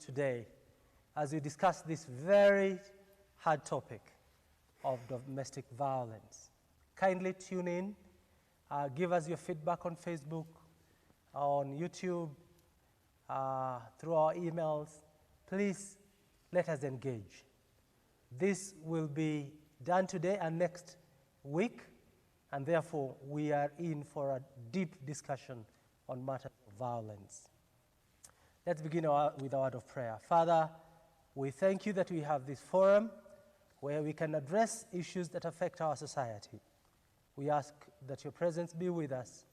today as we discuss this very hard topic of domestic violence. Kindly tune in, give us your feedback on Facebook, on YouTube, through our emails. Please let us engage. This will be done today and next week, and therefore we are in for a deep discussion on matters of violence. Let's begin with a word of prayer. Father, we thank you that we have this forum where we can address issues that affect our society. We ask that your presence be with us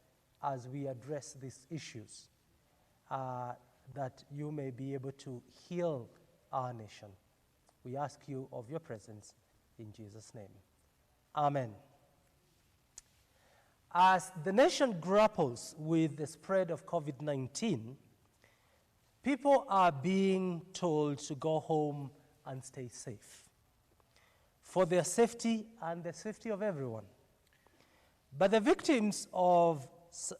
as we address these issues, that you may be able to heal our nation. We ask you of your presence in Jesus' name. Amen. As the nation grapples with the spread of COVID-19, people are being told to go home and stay safe for their safety and the safety of everyone. But the victims of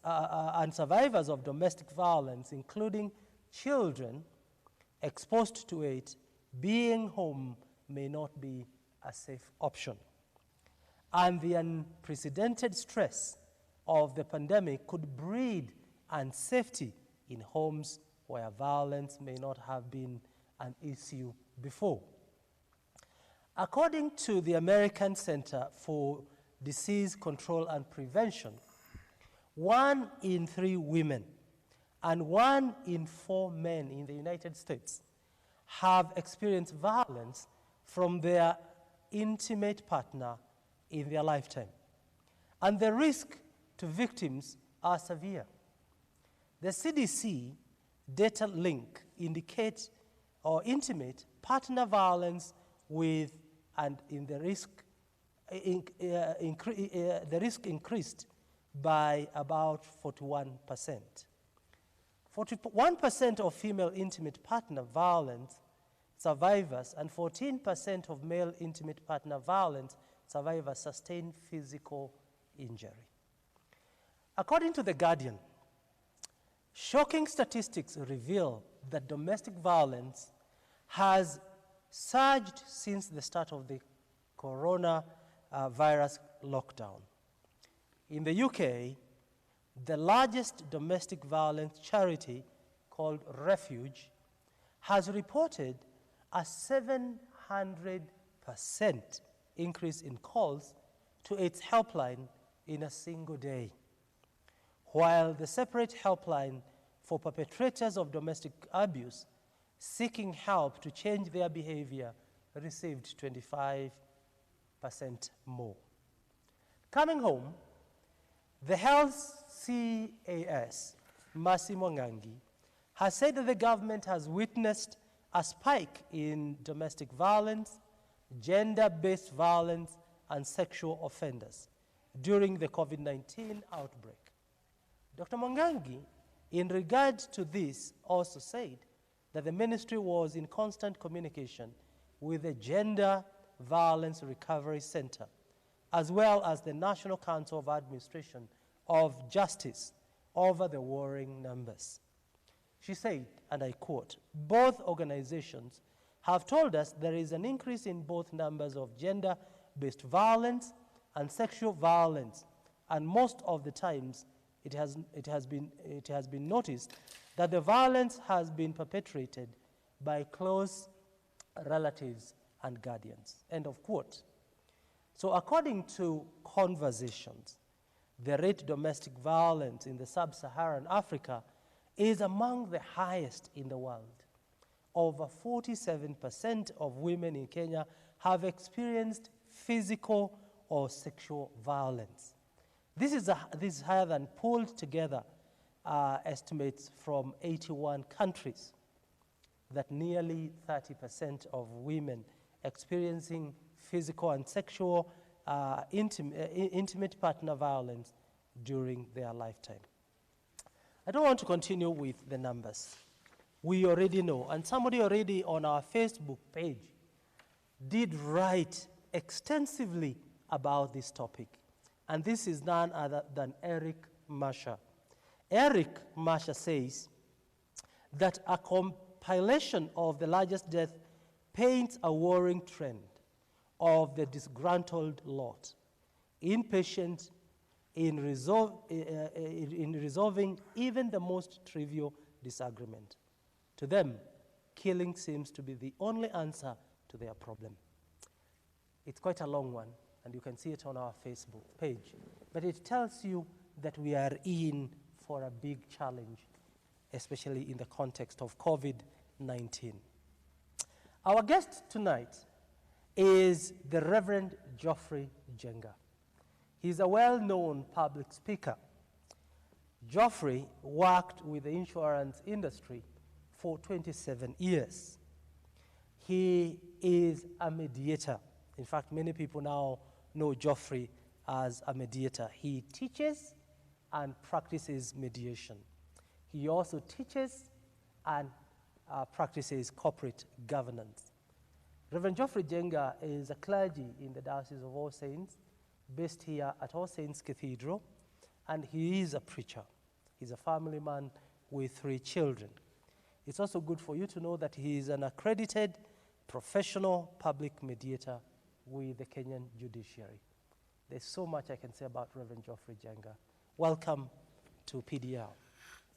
and survivors of domestic violence, including children exposed to it, being home may not be a safe option. And the unprecedented stress of the pandemic could breed unsafety in homes where violence may not have been an issue before. According to the American Center for Disease Control and Prevention, 1 in 3 women and 1 in 4 men in the United States have experienced violence from their intimate partner in their lifetime. And the risk to victims are severe. The CDC data link indicates or intimate partner violence with the risk increased by about 41%. 41% of female intimate partner violence survivors and 14% of male intimate partner violence survivors sustain physical injury. According to The Guardian, shocking statistics reveal that domestic violence has surged since the start of the coronavirus lockdown. In the UK, the largest domestic violence charity, called Refuge, has reported a 700% increase in calls to its helpline in a single day, while the separate helpline for perpetrators of domestic abuse seeking help to change their behavior received 25% more. Coming home, the Health CAS, Mercy Mwangangi, has said that the government has witnessed a spike in domestic violence, gender-based violence, and sexual offenders during the COVID-19 outbreak. Dr. Mwangangi, in regard to this, also said that the ministry was in constant communication with the Gender Violence Recovery Center, as well as the National Council of Administration of Justice over the worrying numbers. She said, and I quote, "Both organizations have told us there is an increase in both numbers of gender-based violence and sexual violence, and most of the times it has been noticed that the violence has been perpetrated by close relatives and guardians." End of quote. So according to Conversations, the rate of domestic violence in the sub-Saharan Africa is among the highest in the world. Over 47% of women in Kenya have experienced physical or sexual violence. This is higher than pulled together estimates from 81 countries, that nearly 30% of women experiencing physical and sexual intimate partner violence during their lifetime. I don't want to continue with the numbers. We already know, and somebody already on our Facebook page did write extensively about this topic, and this is none other than Eric Masha. Eric Masha says that a compilation of the largest death paints a worrying trend of the disgruntled lot, impatient in resolving even the most trivial disagreement. To them, killing seems to be the only answer to their problem. It's quite a long one, and you can see it on our Facebook page. But it tells you that we are in for a big challenge, especially in the context of COVID-19. Our guest tonight is the Reverend Geoffrey Jenga. He's a well-known public speaker. Geoffrey worked with the insurance industry for 27 years. He is a mediator. In fact, many people now know Geoffrey as a mediator. He teaches and practices mediation. He also teaches and practices corporate governance. Reverend Geoffrey Jenga is a clergy in the Diocese of All Saints, based here at All Saints Cathedral, and he is a preacher. He's a family man with 3 children. It's also good for you to know that he is an accredited professional public mediator with the Kenyan judiciary. There's so much I can say about Reverend Geoffrey Jenga. Welcome to PDL.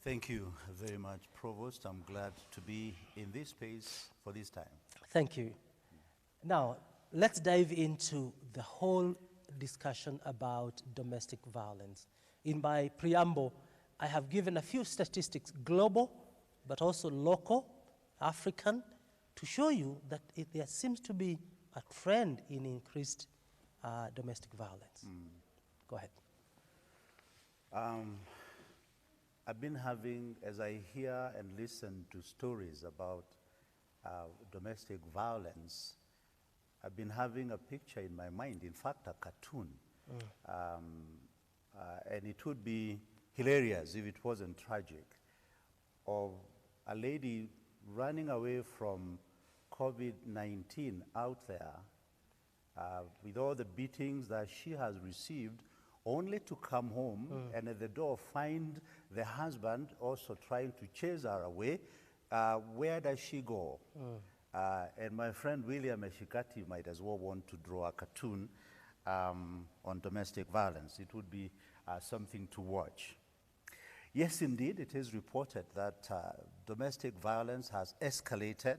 Thank you very much, Provost. I'm glad to be in this space for this time. Thank you. Now, let's dive into the whole discussion about domestic violence. In my preamble, I have given a few statistics, global, but also local, African, to show you that there seems to be a trend in increased domestic violence. Go ahead. I've been having, as I hear and listen to stories about domestic violence, I've been having a picture in my mind, in fact, a cartoon. And it would be hilarious if it wasn't tragic, of a lady running away from COVID-19 out there with all the beatings that she has received, only to come home and at the door find the husband also trying to chase her away. Where does she go? And my friend William Eshikati might as well want to draw a cartoon on domestic violence. It would be something to watch. Yes, indeed, it is reported that domestic violence has escalated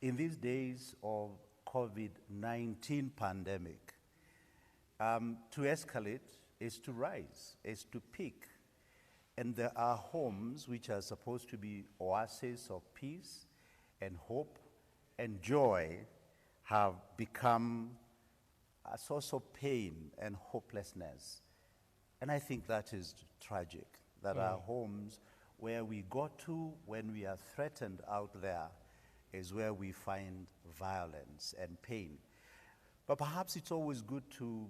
in these days of COVID-19 pandemic. To escalate is to rise, is to peak. And there are homes which are supposed to be oases of peace and hope and joy have become a source of pain and hopelessness. And I think that is tragic, that our homes where we go to when we are threatened out there is where we find violence and pain. But perhaps it's always good to,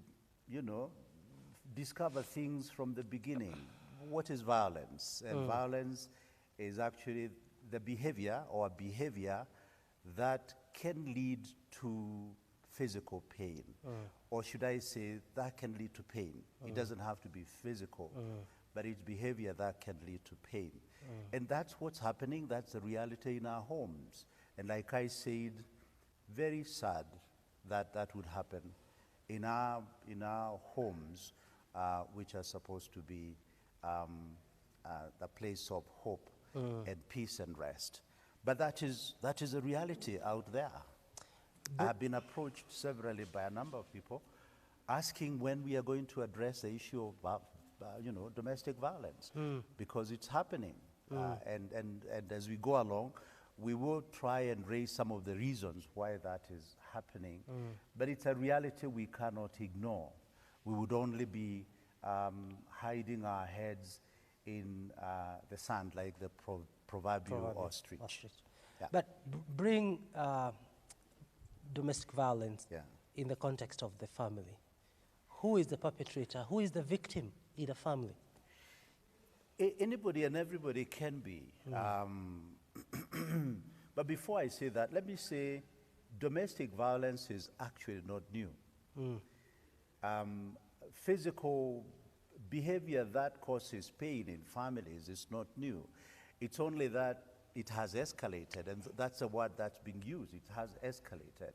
discover things from the beginning. What is violence? And violence is actually the behavior or a behavior that can lead to physical pain. Or should I say, that can lead to pain. It doesn't have to be physical, but it's behavior that can lead to pain. And that's what's happening. That's the reality in our homes. And like I said, very sad that that would happen in our homes, which are supposed to be the place of hope and peace and rest. But that is a reality out there. I've been approached severally by a number of people asking when we are going to address the issue of domestic violence, because it's happening. And as we go along, we will try and raise some of the reasons why that is happening. But it's a reality we cannot ignore. We would only be hiding our heads in the sand like the proverbial ostrich. Yeah. But bring domestic violence in the context of the family. Who is the perpetrator? Who is the victim in a family? Anybody and everybody can be. But before I say that, let me say domestic violence is actually not new. Physical behavior that causes pain in families is not new. It's only that it has escalated, and that's a word that's being used. It has escalated.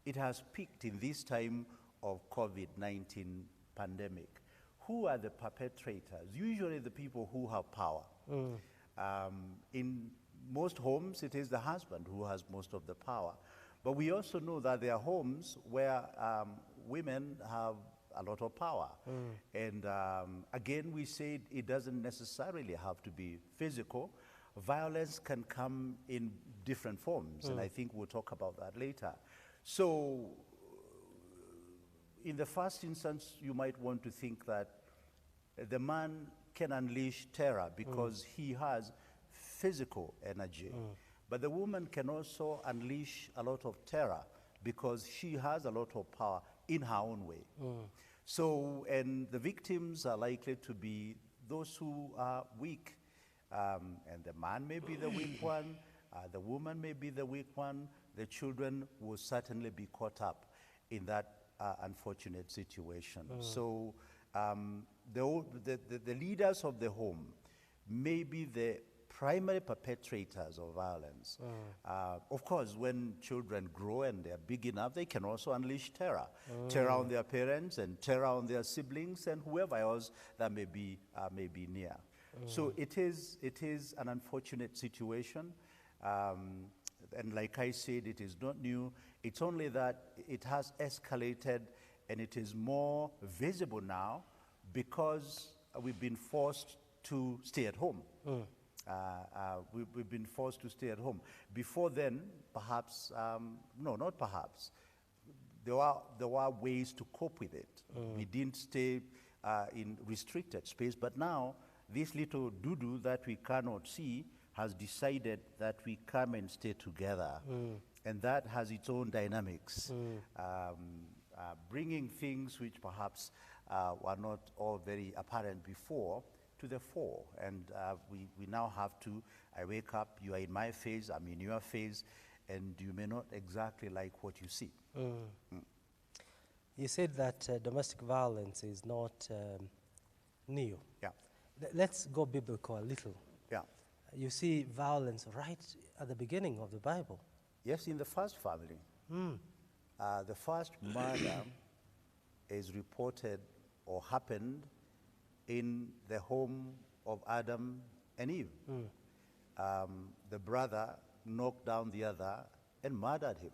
It has peaked in this time of COVID-19 pandemic. Who are the perpetrators? Usually the people who have power. In most homes, it is the husband who has most of the power. But we also know that there are homes where women have a lot of power. And again, we say it doesn't necessarily have to be physical. Violence can come in different forms, and I think we'll talk about that later. So, in the first instance, you might want to think that the man can unleash terror because he has physical energy. But the woman can also unleash a lot of terror because she has a lot of power in her own way. So, and the victims are likely to be those who are weak. And the man may be the weak one, the woman may be the weak one, the children will certainly be caught up in that unfortunate situation. So the leaders of the home may be the primary perpetrators of violence. Of course, when children grow and they're big enough, they can also unleash terror. Terror on their parents and terror on their siblings and whoever else that may be near. So it is an unfortunate situation. And like I said, it is not new. It's only that it has escalated and it is more visible now because we've been forced to stay at home. We've been forced to stay at home. Before then, perhaps, no, not perhaps, there were ways to cope with it. We didn't stay in restricted space, but now this little doo-doo that we cannot see has decided that we come and stay together. And that has its own dynamics, bringing things which perhaps were not all very apparent before to the fore. And we now have to, I wake up, you are in my phase, I'm in your phase, and you may not exactly like what you see. You said that domestic violence is not new. Yeah. Let's go biblical a little. Yeah. You see violence right at the beginning of the Bible. Yes, in the first family. The first murder is reported or happened in the home of Adam and Eve. The brother knocked down the other and murdered him.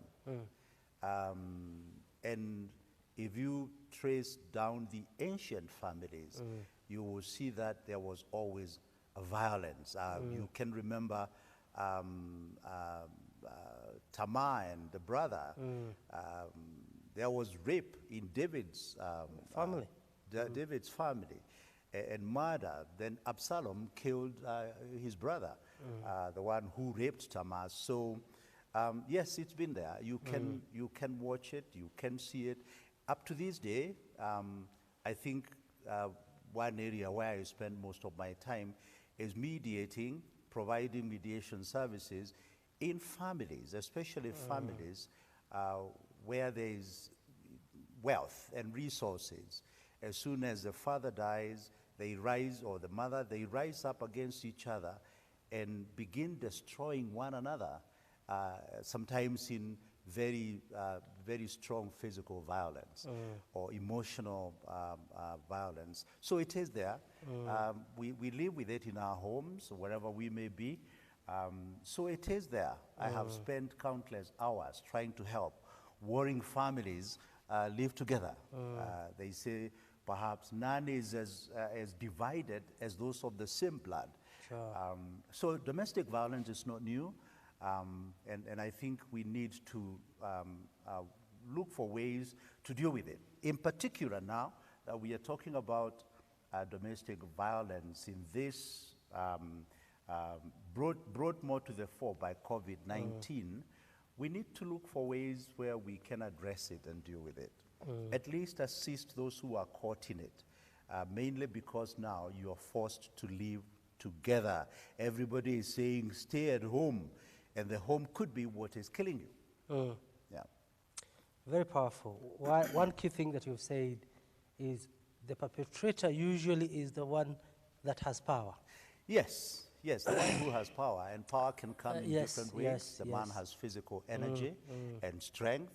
And if you trace down the ancient families, you will see that there was always a violence. You can remember Tamar and the brother. There was rape in David's Family. David's family, and murder. Then Absalom killed his brother, the one who raped Tamar. So, yes, it's been there. You can watch it. You can see it. Up to this day, I think one area where I spend most of my time is mediating, providing mediation services in families, especially families where there is wealth and resources. As soon as the father dies, they rise, or the mother, they rise up against each other and begin destroying one another, sometimes in very strong physical violence or emotional violence. So it is there. We live with it in our homes, wherever we may be. So it is there. I have spent countless hours trying to help warring families live together. They say perhaps none is as divided as those of the same blood. Sure. So domestic violence is not new. And I think we need to look for ways to deal with it. In particular now that we are talking about domestic violence in this brought more to the fore by COVID-19, we need to look for ways where we can address it and deal with it. At least assist those who are caught in it, mainly because now you are forced to live together. Everybody is saying stay at home, and the home could be what is killing you. Yeah. Very powerful. One key thing that you've said is the perpetrator usually is the one that has power. Yes, Yes, the one who has power, and power can come in yes, different ways. yes, The man yes. has physical energy and strength.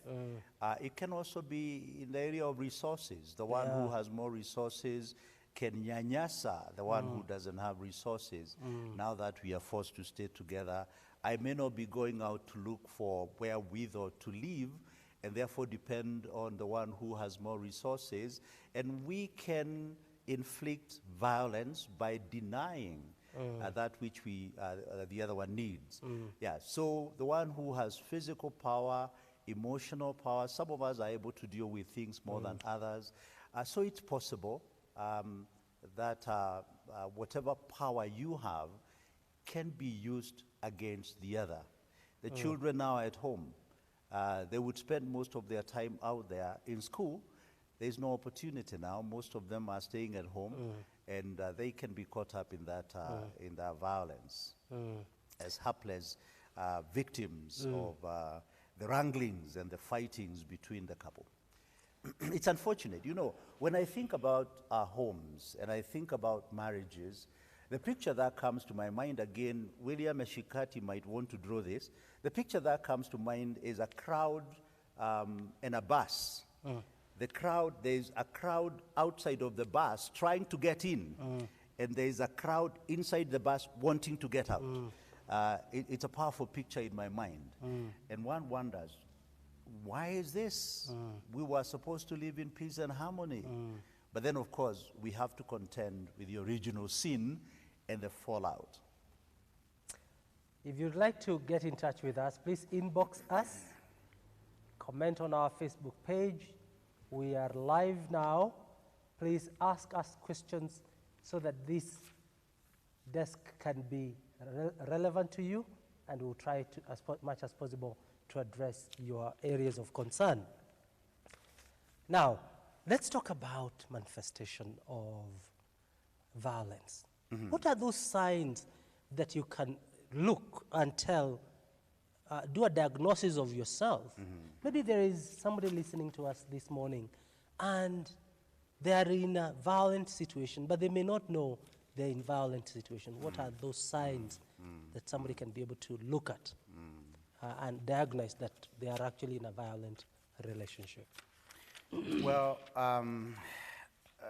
It can also be in the area of resources. The one who has more resources can nyanyasa the one who doesn't have resources. Now that we are forced to stay together, I may not be going out to look for wherewithal to live, and therefore depend on the one who has more resources, and we can inflict violence by denying that which the other one needs. Yeah, so the one who has physical power, emotional power, some of us are able to deal with things more than others. So it's possible that whatever power you have can be used against the other. The children now at home, they would spend most of their time out there in school. There's no opportunity now. Most of them are staying at home, and they can be caught up in that violence as helpless victims of the wranglings and the fightings between the couple. It's unfortunate. You know, when I think about our homes and I think about marriages, the picture that comes to my mind, again, William Eshikati might want to draw this. The picture that comes to mind is a crowd and a bus. The crowd, there's a crowd outside of the bus trying to get in, and there's a crowd inside the bus wanting to get out. It's a powerful picture in my mind. And one wonders, why is this? We were supposed to live in peace and harmony. But then, of course, we have to contend with the original sin and the fallout. If you'd like to get in touch with us, please inbox us, comment on our Facebook page. We are live now. Please ask us questions so that this desk can be relevant to you, and we'll try to, as much as possible, to address your areas of concern. Now, let's talk about manifestation of violence. What are those signs that you can look and tell, do a diagnosis of yourself? Maybe there is somebody listening to us this morning and they are in a violent situation, but they may not know they're in a violent situation. What are those signs that somebody can be able to look at and diagnose that they are actually in a violent relationship? Well,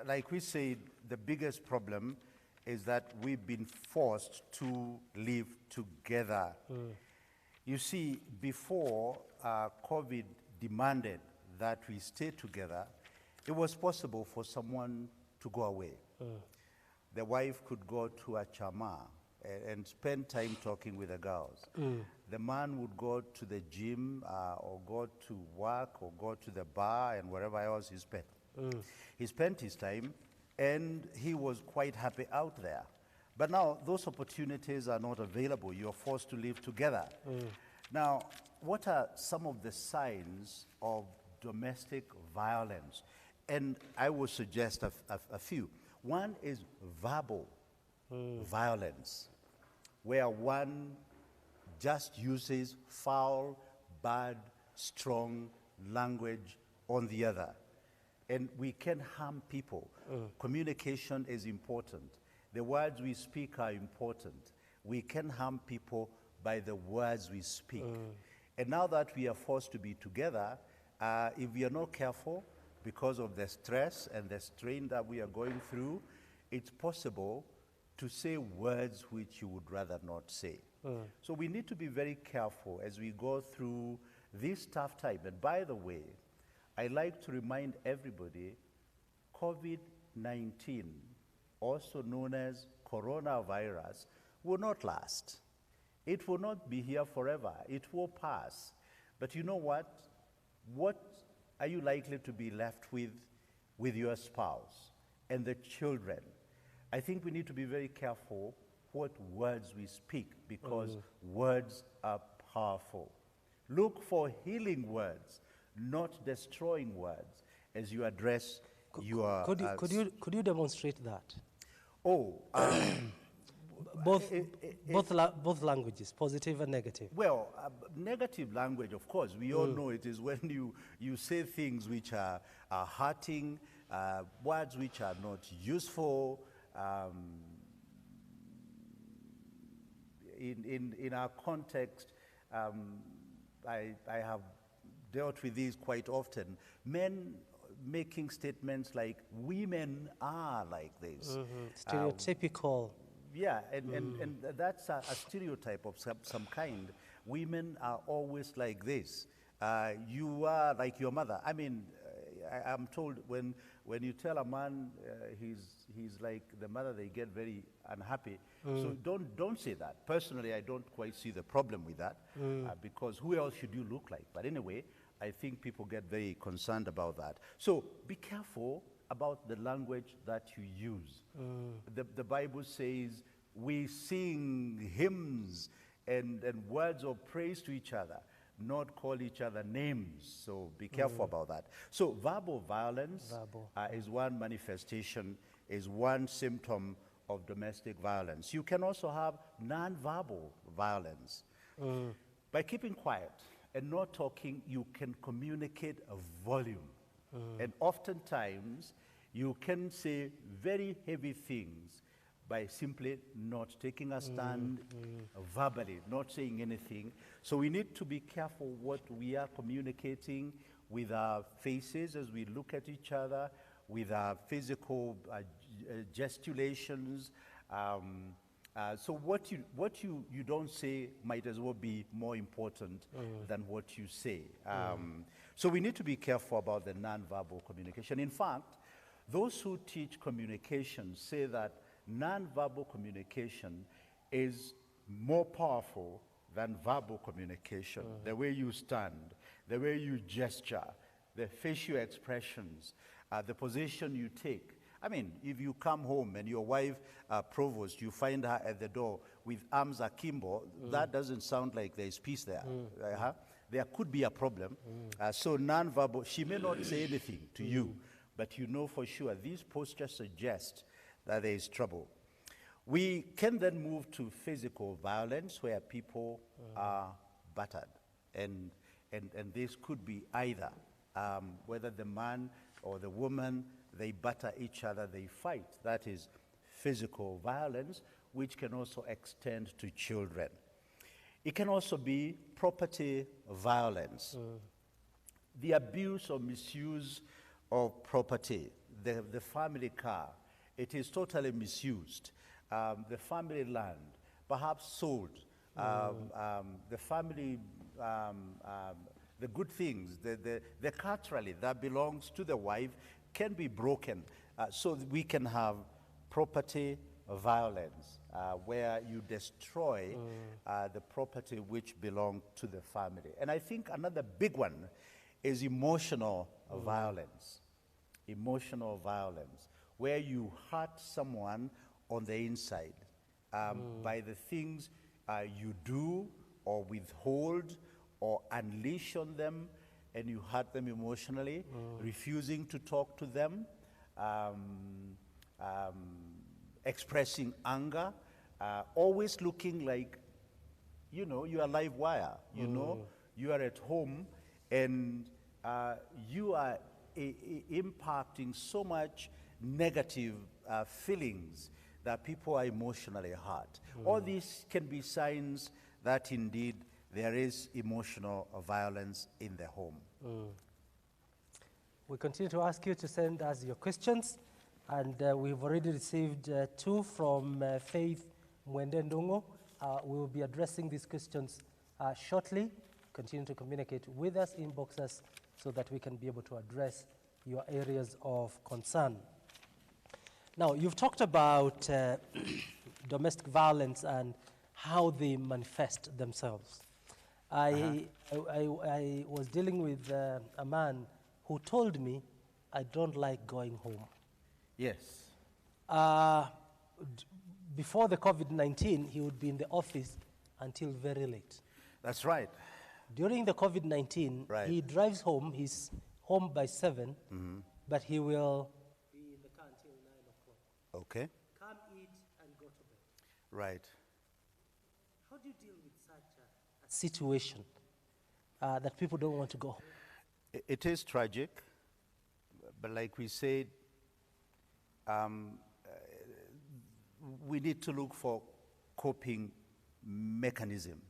like we said, the biggest problem is that we've been forced to live together. You see, before COVID demanded that we stay together, it was possible for someone to go away. The wife could go to a chama and spend time talking with the girls. The man would go to the gym or go to work or go to the bar and wherever else he spent. He spent his time and he was quite happy out there. But now those opportunities are not available. You're forced to live together. Now, what are some of the signs of domestic violence? And I would suggest a few. One is verbal violence, where one just uses foul, bad, strong language on the other. And we can harm people. Communication is important. The words we speak are important. We can harm people by the words we speak. And now that we are forced to be together, if we are not careful, because of the stress and the strain that we are going through, it's possible to say words which you would rather not say. So we need to be very careful as we go through this tough time. And by the way, I like to remind everybody, COVID-19, also known as coronavirus, will not last. It will not be here forever. It will pass. But you know what? What are you likely to be left with your spouse and the children? I think we need to be very careful what words we speak, because words are powerful. Look for healing words, not destroying words, as you address your... Could you demonstrate that? Oh, both languages, positive and negative. well, negative language, of course, we all know it is when you say things which are hurting, words which are not useful, in our context, I have dealt with these quite often. Men making statements like, women are like this. Stereotypical. Yeah, and that's a stereotype of some kind. Women are always like this. You are like your mother. I mean, I'm told when you tell a man he's like the mother, they get very unhappy. So don't say that. Personally, I don't quite see the problem with that because who else should you look like? But anyway, I think people get very concerned about that. So be careful about the language that you use. The Bible says we sing hymns and words of praise to each other, not call each other names. So be careful about that. So verbal violence is one manifestation, is one symptom of domestic violence. You can also have non-verbal violence. By keeping quiet and not talking, you can communicate a volume. And oftentimes, you can say very heavy things by simply not taking a stand verbally, not saying anything. So we need to be careful what we are communicating with our faces as we look at each other, with our physical gesticulations. So what you don't say might as well be more important than what you say. So we need to be careful about the nonverbal communication. In fact, those who teach communication say that nonverbal communication is more powerful than verbal communication. The way you stand, the way you gesture, the facial expressions, the position you take. I mean, if you come home and your wife, Provost, you find her at the door with arms akimbo, that doesn't sound like there's peace there. There could be a problem. So nonverbal, she may not say anything to you, but you know for sure these postures suggest that there is trouble. We can then move to physical violence where people are battered. And this could be either whether the man or the woman, they batter each other, they fight. That is physical violence, which can also extend to children. It can also be property violence. The abuse or misuse of property, the family car, it is totally misused. The family land, perhaps sold. The family, the good things, the car trolley that belongs to the wife can be broken. So we can have property violence, where you destroy the property which belonged to the family. And I think another big one is emotional violence. Emotional violence, where you hurt someone on the inside by the things you do or withhold or unleash on them, and you hurt them emotionally, refusing to talk to them, expressing anger, always looking like, you know, you are live wire, you know, you are at home and you are impacting so much negative feelings that people are emotionally hurt. All these can be signs that indeed there is emotional violence in the home. We continue to ask you to send us your questions, and we've already received 2 from Faith Mwendendongo. We will be addressing these questions shortly. Continue to communicate with us, inbox us, so that we can be able to address your areas of concern. Now, you've talked about domestic violence and how they manifest themselves. I was dealing with a man who told me, I don't like going home. Yes. Before the COVID-19, he would be in the office until very late. That's right. During the COVID-19, he drives home, he's home by 7, but he will be in the car until 9 o'clock. Okay. Come eat and go to bed. Right. How do you deal with such a situation that people don't want to go home? It is tragic, but like we said, we need to look for coping mechanism.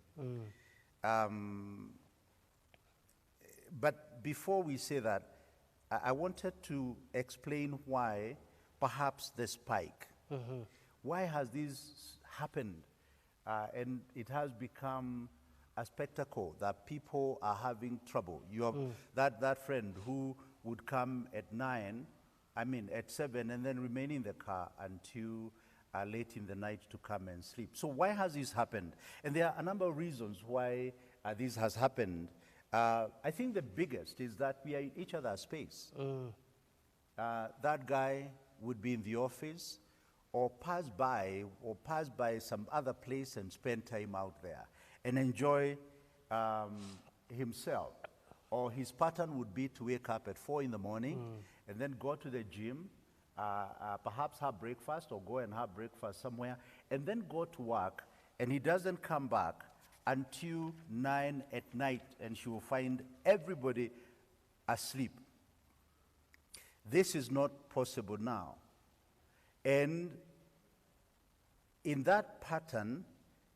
But before we say that, I wanted to explain why perhaps the spike. Why has this happened? And it has become a spectacle that people are having trouble. You have that friend who would come at 7, and then remain in the car until late in the night to come and sleep. So why has this happened? And there are a number of reasons why this has happened. I think the biggest is that we are in each other's space. That guy would be in the office or pass by some other place and spend time out there and enjoy himself. Or his pattern would be to wake up at 4 in the morning and then go to the gym, perhaps have breakfast or go and have breakfast somewhere, and then go to work, and he doesn't come back until 9 at night, and she will find everybody asleep. This is not possible now. And in that pattern,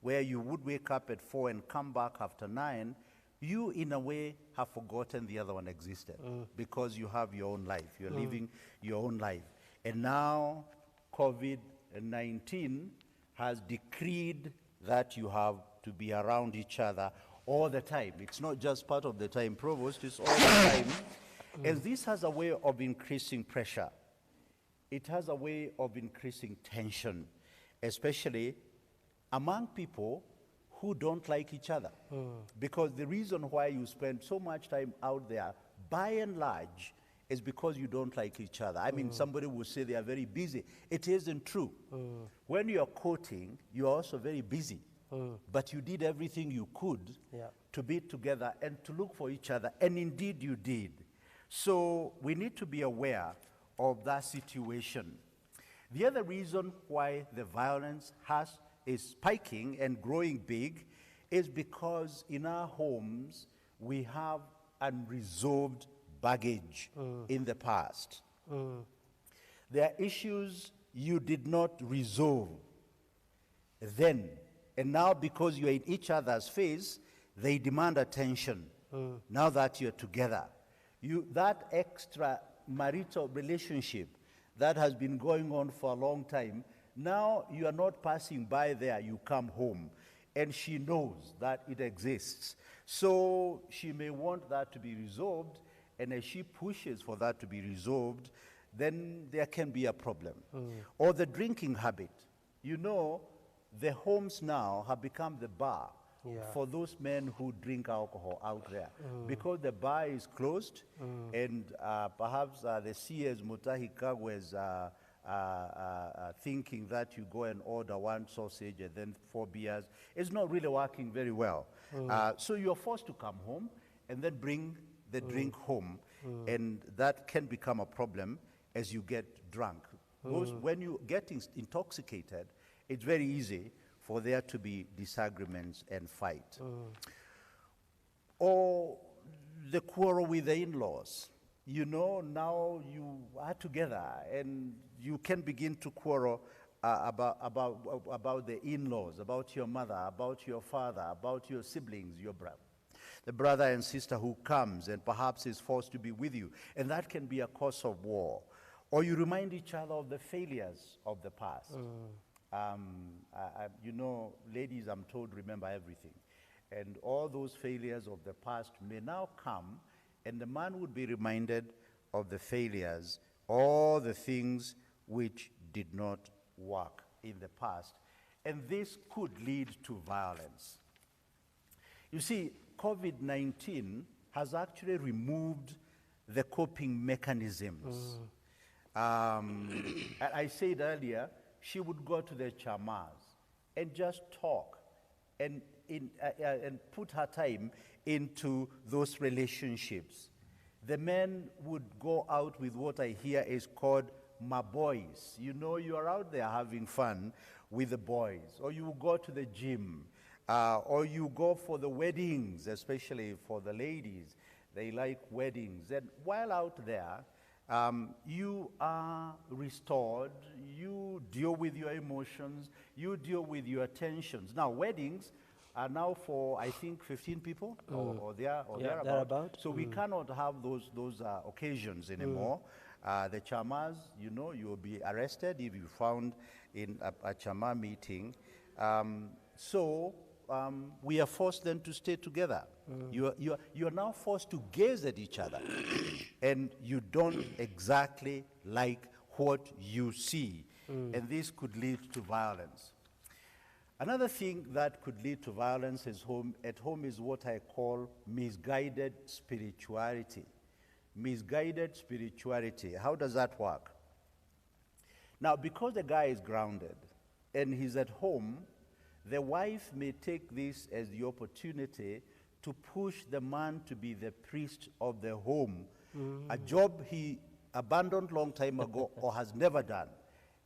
where you would wake up at 4 and come back after 9, you, in a way, have forgotten the other one existed because you have your own life. You're living your own life. And now, COVID-19 has decreed that you have to be around each other all the time. It's not just part of the time, Provost, it's all the time. And this has a way of increasing pressure. It has a way of increasing tension, especially among people who don't like each other. Because the reason why you spend so much time out there, by and large, is because you don't like each other. I mean, somebody will say they are very busy. It isn't true. When you're courting, you're also very busy. But you did everything you could to be together and to look for each other. And indeed you did. So we need to be aware of that situation. The other reason why the violence is spiking and growing big is because in our homes we have unresolved baggage in the past. There are issues you did not resolve then, and now because you're in each other's face, they demand attention. Now that you're together, that extra marital relationship that has been going on for a long time, now you are not passing by there, you come home, and she knows that it exists. So she may want that to be resolved, and as she pushes for that to be resolved, then there can be a problem. Or the drinking habit. You know, the homes now have become the bar for those men who drink alcohol out there. Because the bar is closed, and perhaps the CS Mutahi Kagwe's thinking that you go and order 1 sausage and then 4 beers is not really working very well. So you're forced to come home and then bring the drink home, and that can become a problem as you get drunk. When you get intoxicated, it's very easy for there to be disagreements and fight. Or the quarrel with the in-laws. You know, now you are together and you can begin to quarrel about the in-laws, about your mother, about your father, about your siblings, your brother. The brother and sister who comes and perhaps is forced to be with you. And that can be a cause of war. Or you remind each other of the failures of the past. You know, ladies, I'm told, remember everything. And all those failures of the past may now come, and the man would be reminded of the failures, all the things which did not work in the past. And this could lead to violence. You see, COVID-19 has actually removed the coping mechanisms. I said earlier, she would go to the chamas and just talk and put her time into those relationships. The men would go out with what I hear is called my boys. You know, you are out there having fun with the boys. Or you go to the gym. Or you go for the weddings, especially for the ladies. They like weddings. And while out there, You are restored, you deal with your emotions, you deal with your tensions. Now, weddings are now for, I think, 15 people or thereabout. thereabout. So we cannot have those occasions anymore. The chamas, you know, you will be arrested if you found in a chama meeting. We are forced then to stay together. You are now forced to gaze at each other, and you don't exactly like what you see, and this could lead to violence. Another thing that could lead to violence at home is what I call misguided spirituality. Misguided spirituality. How does that work? Now, because the guy is grounded and he's at home, the wife may take this as the opportunity to push the man to be the priest of the home, a job he abandoned long time ago or has never done.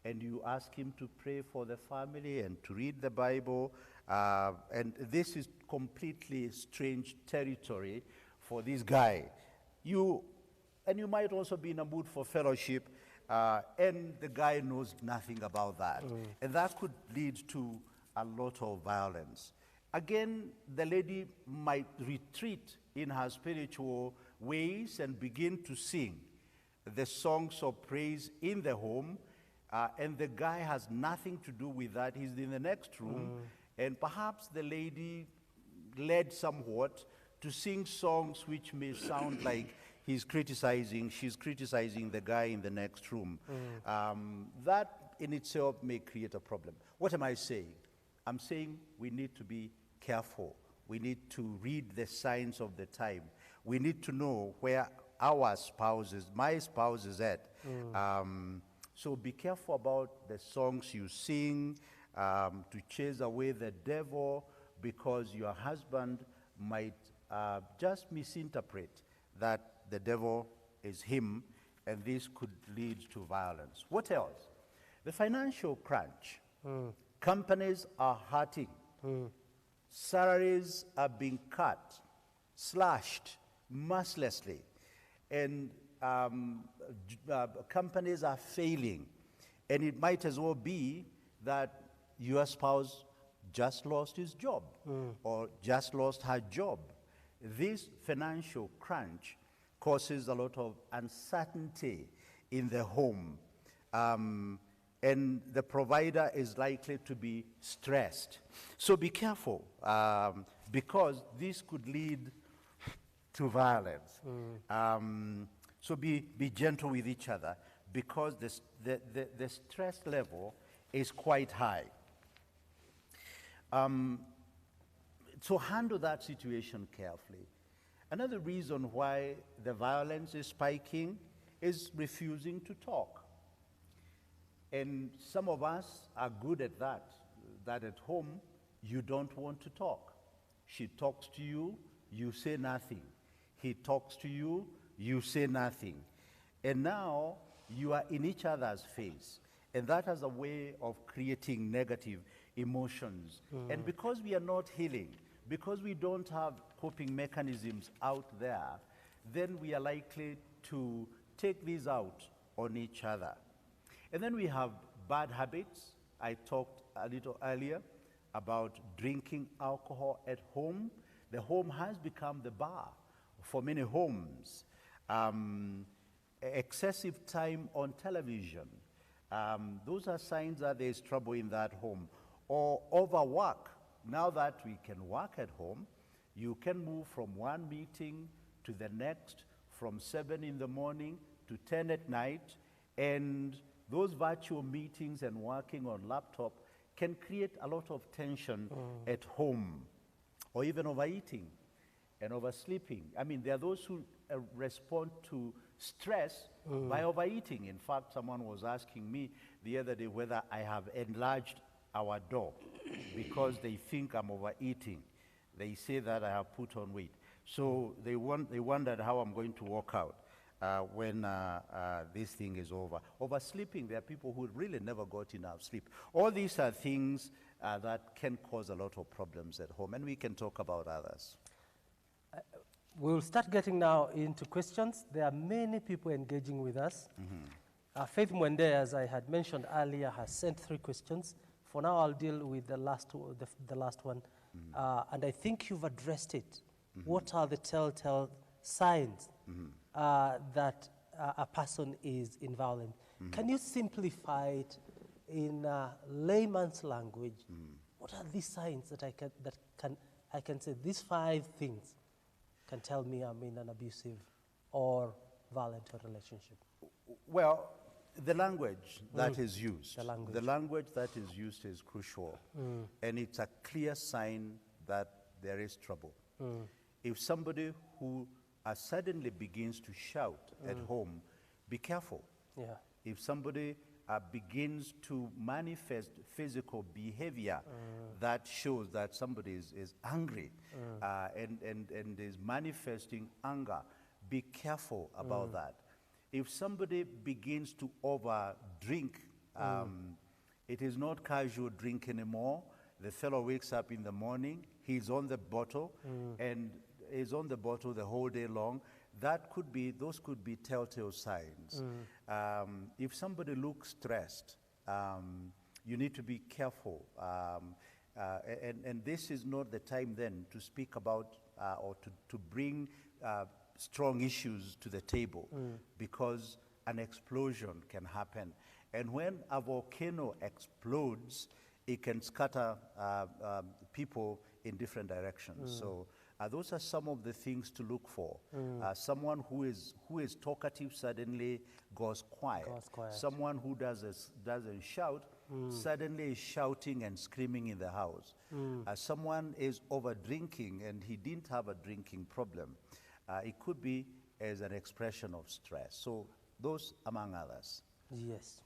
And you ask him to pray for the family and to read the Bible. And this is completely strange territory for this guy. You might also be in a mood for fellowship, and the guy knows nothing about that. And that could lead to a lot of violence. Again, the lady might retreat in her spiritual ways and begin to sing the songs of praise in the home, and the guy has nothing to do with that. He's in the next room, and perhaps the lady led somewhat to sing songs which may sound like she's criticizing the guy in the next room. That in itself may create a problem. What am I saying? I'm saying we need to be careful. We need to read the signs of the time. We need to know where my spouse is at. So be careful about the songs you sing to chase away the devil, because your husband might just misinterpret that the devil is him, and this could lead to violence. What else? The financial crunch. Companies are hurting. Salaries are being cut, slashed mercilessly, and companies are failing. And it might as well be that your spouse just lost his job or just lost her job. This financial crunch causes a lot of uncertainty in the home. And the provider is likely to be stressed. So be careful, because this could lead to violence. So be gentle with each other, because the stress level is quite high. So handle that situation carefully. Another reason why the violence is spiking is refusing to talk. And some of us are good at that at home, you don't want to talk. She talks to you, you say nothing. He talks to you, you say nothing. And now you are in each other's face. And that has a way of creating negative emotions. And because we are not healing, because we don't have coping mechanisms out there, then we are likely to take these out on each other. And then we have bad habits. I talked a little earlier about drinking alcohol at home. The home has become the bar for many homes. Excessive time on television. Those are signs that there's trouble in that home. Or overwork. Now that we can work at home, you can move from one meeting to the next, from 7 in the morning to 10 at night, and those virtual meetings and working on laptop can create a lot of tension at home, or even overeating and oversleeping. I mean, there are those who respond to stress by overeating. In fact, someone was asking me the other day whether I have enlarged our door because they think I'm overeating. They say that I have put on weight. So they wondered how I'm going to walk out when this thing is over. Oversleeping, there are people who really never got enough sleep. All these are things that can cause a lot of problems at home, and we can talk about others. We'll start getting now into questions. There are many people engaging with us. Faith Mwende, as I had mentioned earlier, has sent 3 questions. For now, I'll deal with the last one. And I think you've addressed it. What are the telltale signs that a person is in violence? Can you simplify it in layman's language? What are these signs that I can say these 5 things can tell me I'm in an abusive or violent relationship? Well, the language that is used, the language. that is used is crucial, and it's a clear sign that there is trouble. If somebody who suddenly begins to shout at home, be careful. Yeah. If somebody begins to manifest physical behavior that shows that somebody is angry and is manifesting anger, be careful about that. If somebody begins to overdrink, it is not casual drink anymore. The fellow wakes up in the morning, he's on the bottle, and is on the bottle the whole day long. Those could be telltale signs. If somebody looks stressed, you need to be careful. And this is not the time then to speak about or to bring strong issues to the table, because an explosion can happen. And when a volcano explodes, it can scatter people in different directions. So those are some of the things to look for. Someone who is talkative suddenly goes quiet. Someone who doesn't shout suddenly is shouting and screaming in the house. Someone is over drinking and he didn't have a drinking problem. It could be as an expression of stress. So those among others. Yes.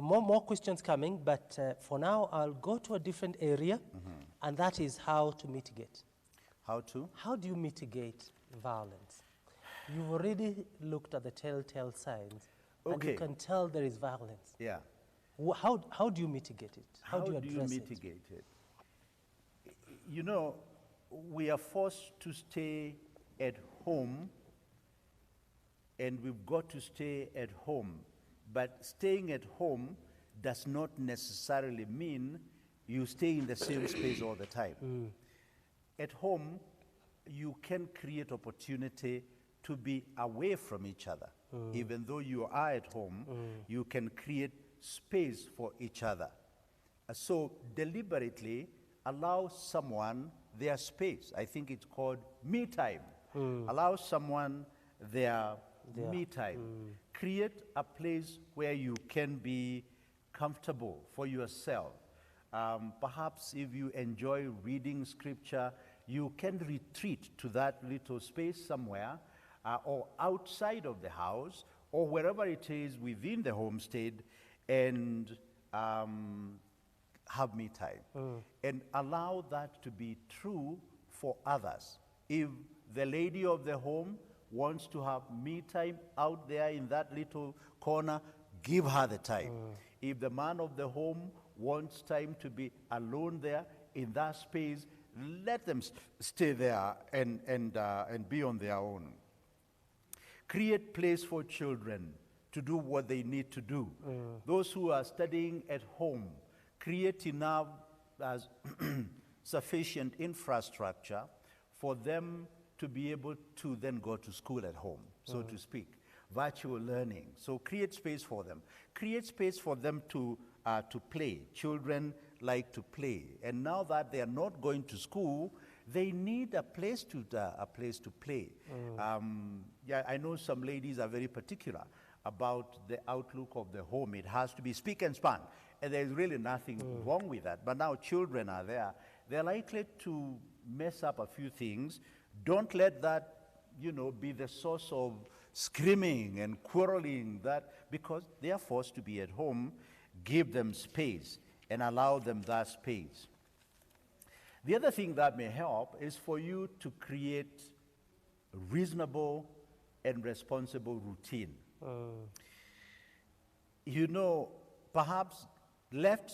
More questions coming, but for now I'll go to a different area, and that is how to mitigate. How to? How do you mitigate violence? You've already looked at the telltale signs, and you can tell there is violence. Yeah. How do you mitigate it? How do you address mitigate it? You know, we are forced to stay at home, and we've got to stay at home. But staying at home does not necessarily mean you stay in the same space all the time. At home, you can create opportunity to be away from each other. Even though you are at home, you can create space for each other. So deliberately allow someone their space. I think it's called me time. Allow someone their me time. Create a place where you can be comfortable for yourself. Perhaps if you enjoy reading scripture, you can retreat to that little space somewhere, or outside of the house, or wherever it is within the homestead, and have me time. And allow that to be true for others. If the lady of the home wants to have me time out there in that little corner, give her the time. If the man of the home wants time to be alone there in that space, let them stay there and be on their own. Create place for children to do what they need to do. Those who are studying at home, create enough as sufficient infrastructure for them to be able to then go to school at home, so to speak. Virtual learning. So create space for them. Create space for them to play. Children like to play. And now that they are not going to school, they need a place to play. Yeah, I know some ladies are very particular about the outlook of the home. It has to be spick and span. And there's really nothing wrong with that. But now children are there. They're likely to mess up a few things. Don't let that, be the source of screaming and quarreling, because they are forced to be at home. Give them space and allow them that space. The other thing that may help is for you to create reasonable and responsible routine. Perhaps left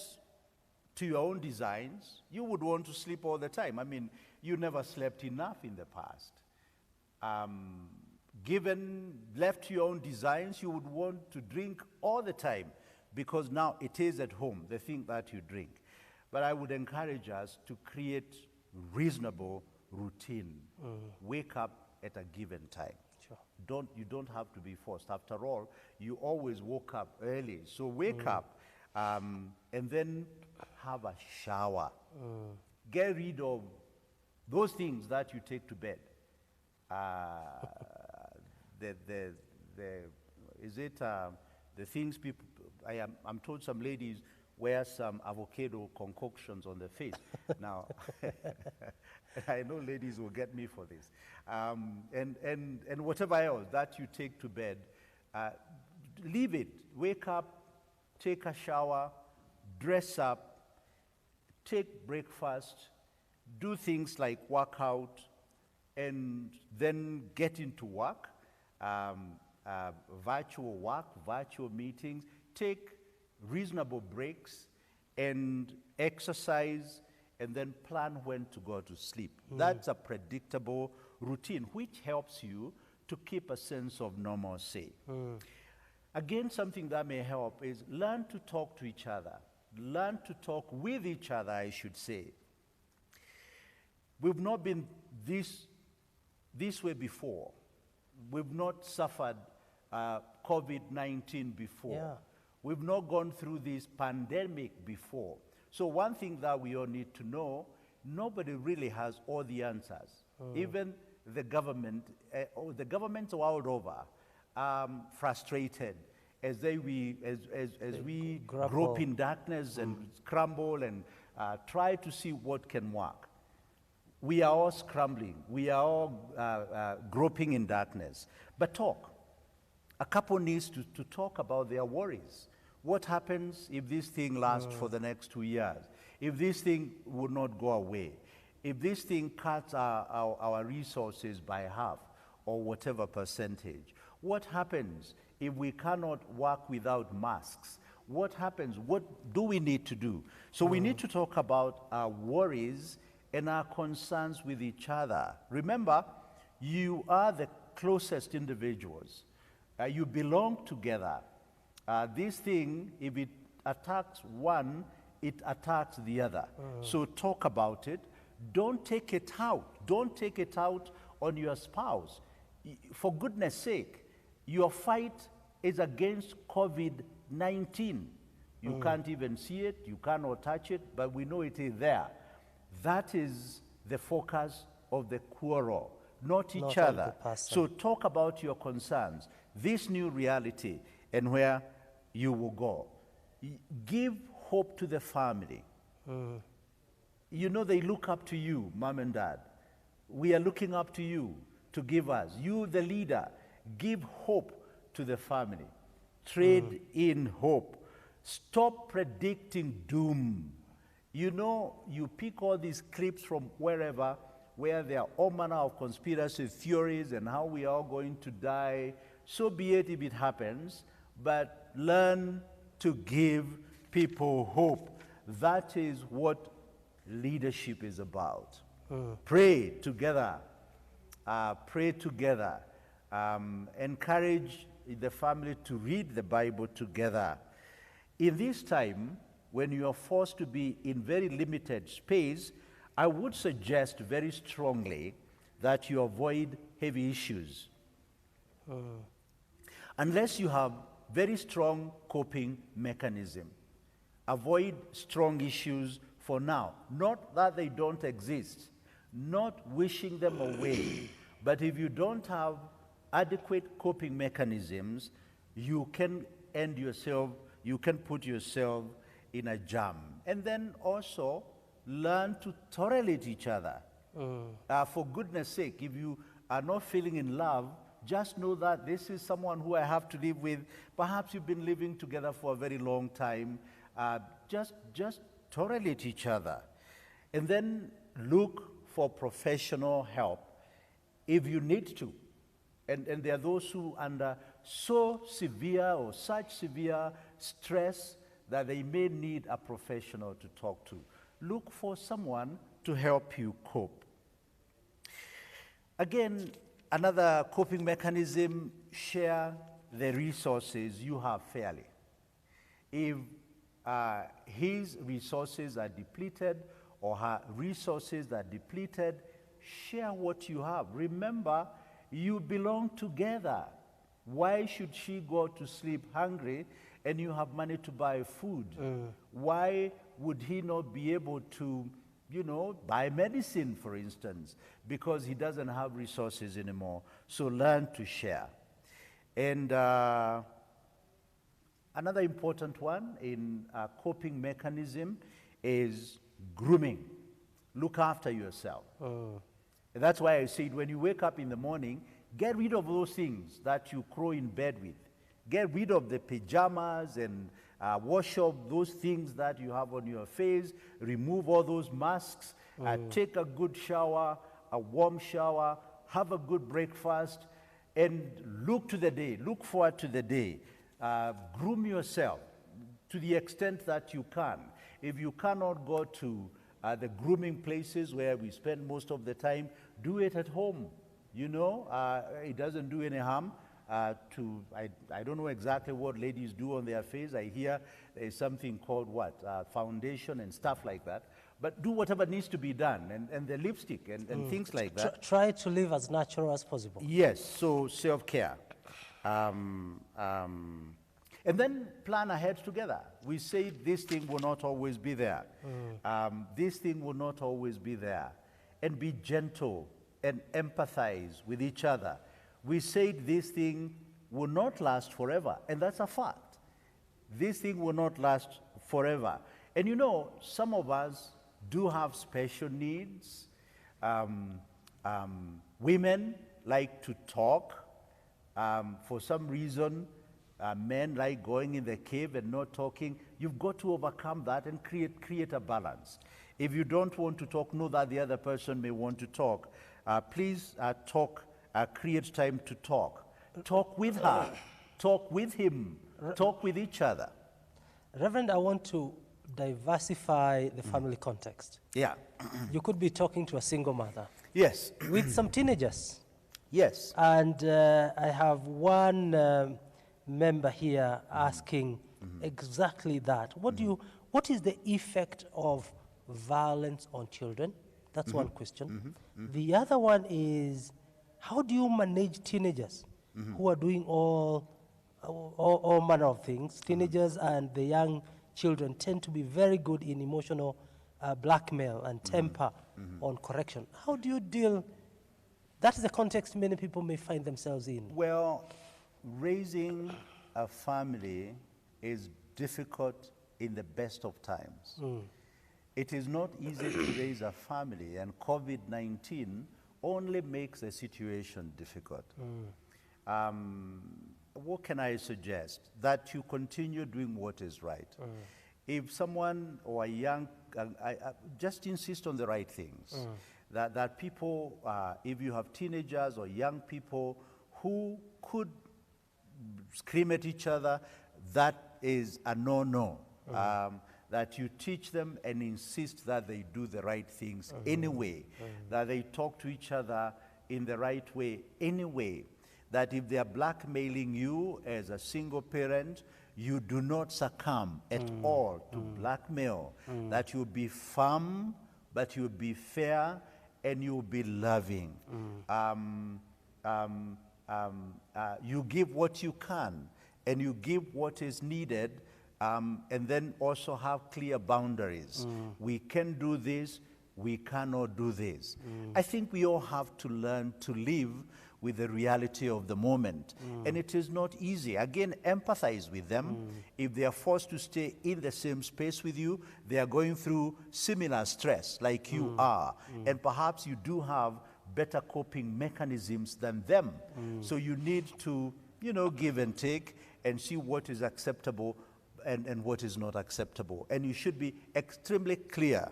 to your own designs, you would want to sleep all the time. I mean, you never slept enough in the past. Given, left to your own designs, you would want to drink all the time because now it is at home, the thing that you drink. But I would encourage us to create reasonable routine. Wake up at a given time. Sure. You don't have to be forced. After all, you always woke up early. So wake up and then have a shower. Get rid of those things that you take to bed. The things people, I'm told some ladies wear some avocado concoctions on their face. Now, I know ladies will get me for this. And whatever else that you take to bed, leave it. Wake up, take a shower, dress up, take breakfast, do things like work out, and then get into work, virtual work, virtual meetings, take reasonable breaks and exercise, and then plan when to go to sleep. That's a predictable routine, which helps you to keep a sense of normalcy. Again, something that may help is learn to talk to each other. Learn to talk with each other, I should say. We've not been this way before. We've not suffered COVID-19 before. Yeah. We've not gone through this pandemic before. So one thing that we all need to know, nobody really has all the answers. Even the government, the governments world over, frustrated as we grope in darkness and scramble and try to see what can work. We are all scrambling. We are all groping in darkness. But talk. A couple needs to talk about their worries. What happens if this thing lasts for the next 2 years? If this thing would not go away? If this thing cuts our resources by half or whatever percentage? What happens if we cannot work without masks? What happens? What do we need to do? So we need to talk about our worries and our concerns with each other. Remember, you are the closest individuals. You belong together. This thing, if it attacks one, it attacks the other. So talk about it. Don't take it out. Don't take it out on your spouse. For goodness sake, your fight is against COVID-19. You can't even see it, you cannot touch it, but we know it is there. That is the focus of the quarrel, not each other. So talk about your concerns, this new reality, and where you will go. Give hope to the family. You know, they look up to you, mom and dad. We are looking up to you to give us. You, the leader, give hope to the family. Trade in hope. Stop predicting doom. You know, you pick all these clips from wherever, where there are all manner of conspiracy theories and how we are all going to die. So be it if it happens, but learn to give people hope. That is what leadership is about. Pray together. Pray together. Encourage the family to read the Bible together. In this time, when you are forced to be in very limited space, I would suggest very strongly that you avoid heavy issues. Unless you have very strong coping mechanism. Avoid strong issues for now. Not that they don't exist, not wishing them away, but if you don't have adequate coping mechanisms, you can put yourself in a jam. And then also learn to tolerate each other. For goodness sake, if you are not feeling in love, just know that this is someone who I have to live with. Perhaps you've been living together for a very long time. Just tolerate each other. And then look for professional help if you need to. And there are those who under so severe or such severe stress that they may need a professional to talk to. Look for someone to help you cope. Again, Another coping mechanism, share the resources you have fairly. If his resources are depleted or her resources are depleted, share what you have. Remember, you belong together. Why should she go to sleep hungry and you have money to buy food? Why would he not be able to, buy medicine, for instance, because he doesn't have resources anymore? So learn to share. And another important one in a coping mechanism is grooming. Look after yourself. And that's why I said when you wake up in the morning, get rid of those things that you crow in bed with. Get rid of the pajamas and wash off those things that you have on your face. Remove all those masks. Take a good shower, a warm shower. Have a good breakfast. And look to the day. Look forward to the day. Groom yourself to the extent that you can. If you cannot go to the grooming places where we spend most of the time, do it at home. It doesn't do any harm. I don't know exactly what ladies do on their face. I hear there's something called foundation and stuff like that. But do whatever needs to be done, and the lipstick and things like that. Try to live as natural as possible. Yes, so self-care. And then plan ahead together. We say this thing will not always be there. This thing will not always be there. And be gentle and empathize with each other. We said this thing will not last forever, and that's a fact. This thing will not last forever. And some of us do have special needs. Women like to talk. For some reason, men like going in the cave and not talking. You've got to overcome that and create a balance. If you don't want to talk, know that the other person may want to talk. Please talk. Create time to talk. Talk with her. Talk with him. Talk with each other. Reverend, I want to diversify the family context. Yeah. You could be talking to a single mother. Yes. With some teenagers. Yes. And I have one member here asking exactly that. What is the effect of violence on children? That's one question. The other one is, how do you manage teenagers who are doing all manner of things? Teenagers and the young children tend to be very good in emotional blackmail and temper on correction. How do you deal? That is the context many people may find themselves in. Well, raising a family is difficult in the best of times. It is not easy to raise a family, and COVID-19 only makes the situation difficult. What can I suggest? That you continue doing what is right. If someone or a young, just insist on the right things. That people, if you have teenagers or young people who could scream at each other, that is a no-no. That you teach them and insist that they do the right things anyway, that they talk to each other in the right way anyway, that if they are blackmailing you as a single parent, you do not succumb at all to blackmail, that you be firm, but you be fair, and you be loving. You give what you can, and you give what is needed, and then also have clear boundaries. We can do this, we cannot do this. I think we all have to learn to live with the reality of the moment. And it is not easy. Again, empathize with them. If they are forced to stay in the same space with you, they are going through similar stress like you are. And perhaps you do have better coping mechanisms than them. So you need to, give and take and see what is acceptable and what is not acceptable. And you should be extremely clear